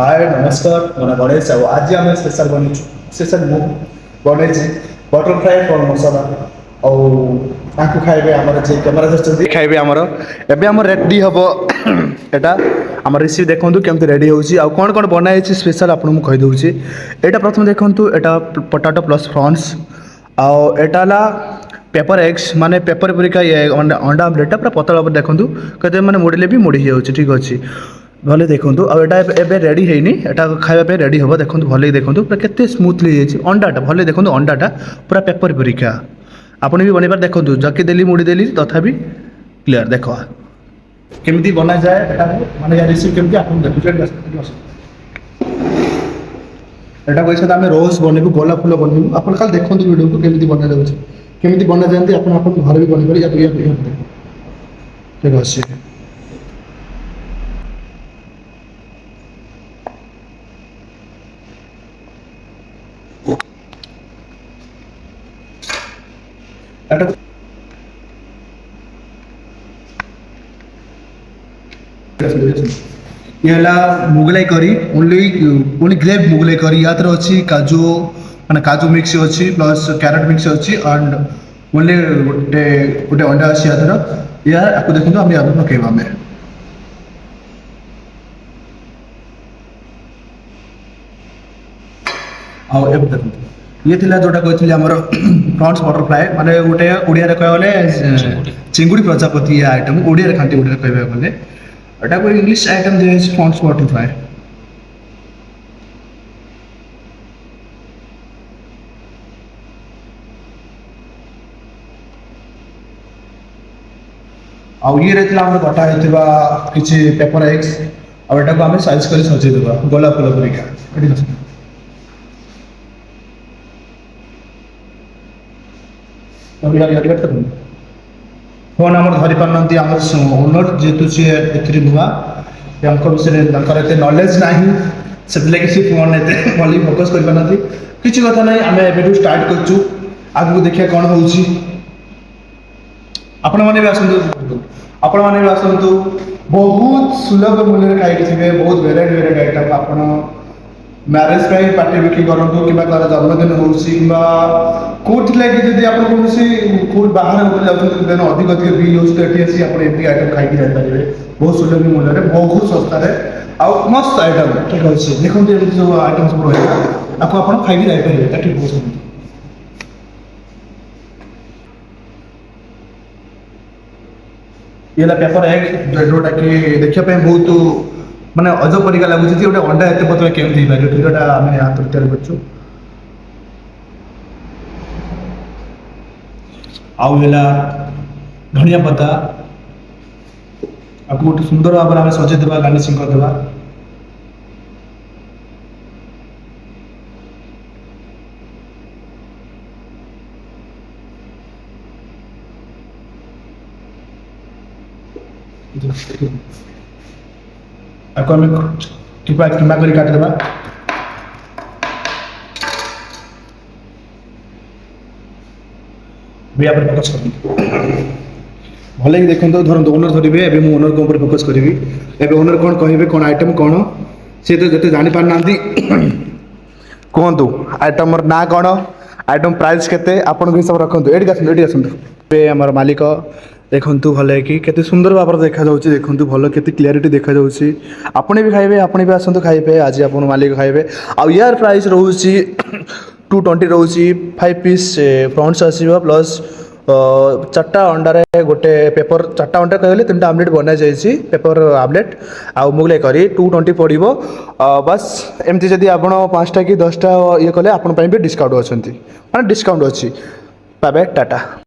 हाय नमस्कार मोना गणेश साहू आज आम स्पेशल बनी स्पेशल मु बन बटरफ्लाई फल मसला आपको खाइबे आमर जे कैमरा धरछन्ती खाइबे आमर एबे आमर रेडी हबो एटा आमर रेसिपी देखंतु केमते रेडी होउची आ कोन कोन बनाई छी स्पेशल आपन मु कहि दोउची एटा प्रथम देखंतु एटा पोटैटो प्लस प्रॉन्स आ एटा ला पेपर एग्स माने पेपर परिका अंडा आमलेट पूरा पतला देखंतु कते माने मोड़ले भी मोड़ी जाउची ठीक अछि भले देखंतु आ एटा एबे रेडी हेनी एटा खाइबा पे रेडी हबो देखंतु भले देखंतु पूरा केते स्मूथली जाइची अंडाटा भले देखंतु अंडाटा पूरा पेपर परिका आपन भी बनेबार देखंतु जके देली मुड़ी देली तथापि क्लियर देखो केमिति बना जाए एटा माने या रेसिपी केमिति आपन देखु एटा कोइ छता हमें रोज बनेबु गोलाप फूल बनेबु आपन खाली देखंतु वीडियो को केमिति बना जाउची केमिति बना जानती आपन आपन घर भी बने पारे या देखो ठीक अछि ये मुगलाई करी ओनली ग्रेव मुगलाई करी या अच्छी काजू माने काजू मिक्स अच्छी प्लस कैरेट मिक्स अच्छी एंड ओनली गोटे गोटे अंडा अच्छी या आपको देखो आम यहाँ पकेबा आम देखो ये थिला जोटा कहते आमर प्रॉन्स बटरफ्लाई माने गोटे ओडिया रे कहले चिंगुड़ी प्रजापति ये आइटम ओडिया रे खांती ओडिया रे कहबा गले एटा कोई इंग्लिश आइटम जे प्रॉन्स बटरफ्लाई आ ये रे थिला हमर कटा हेतिबा किछि पेपर एग्स आ एटा को हमें साइज करी सजे देबा गोलाप फूल परिका एठी अछि फोन आम धरी पारना आम ओनर जेहेतु सी ए नुआ विषय एत नॉलेज ना से फोन एत भली फोकस कर पारना किसी कथा ना आम एवं स्टार्ट करूँ आगे देखिए कौन हो आपण मैंने भी आसतु आपण मैंने भी आसतु बहुत सुलभ मूल्य खाई बहुत वेराइटी वेराइटी आइटम आपण मैरेज पार्टी बिक्री करूँ कि जन्मदिन होती लगे जब आप कौन बाहर होटल जाऊँ अधिक अधिक बिल होती आइटम खाई जापारे बहुत सुलभ मूल्य बहुत सस्तार आउ मस्त आइटम ठीक अच्छे देखते ये जो आइटम सब रहा आपको आप खाई जापारे ठीक बहुत ये पेपर एग जोटा कि देखा बहुत माने अजब परिका लगुच गोटे अंडा एत पतला केमती जोटा आम हाथ तैयार कर धनिया पत्ता आपको गोटे सुंदर भाव में सजेदेवा गार्निशिंग करदेवा आपको हमें टिपा टिपा कर काटदेवा भी आप फोकस कर भले ही देखो धरत ओनर धरवे एवं मुझे ओनर को फोकस करी एवं ओनर कौन कहे कौन आइटम कौन सी तो जो जानी पार ना कहतु आइटम ना कौन आइटम प्राइस केते आपन हिसाब रखु ये आसतु आम मालिक देखु भले कि केते सुंदर भाव देखा जाउछि देखु भल केते क्लियरिटी देखा जाउछि आपने भी खाइबे आपने भी आसतु खाइबे आज आपन मालिक खाइबे आ यार प्राइस रोची 220 रोची 5 पीस प्रॉन्स आसीबा प्लस 4टा अंडा गोटे पेपर 4टा अंडा कहले 3टा आमलेट बना जाइछि पेपर आमलेट आ मुगले करी 220 पड़िबो बस एमती जदी आपण 5टा कि 10टा ये कले आपण पई भी डिस्काउंट अछंती माने डिस्काउंट अछि बाय बाय टाटा।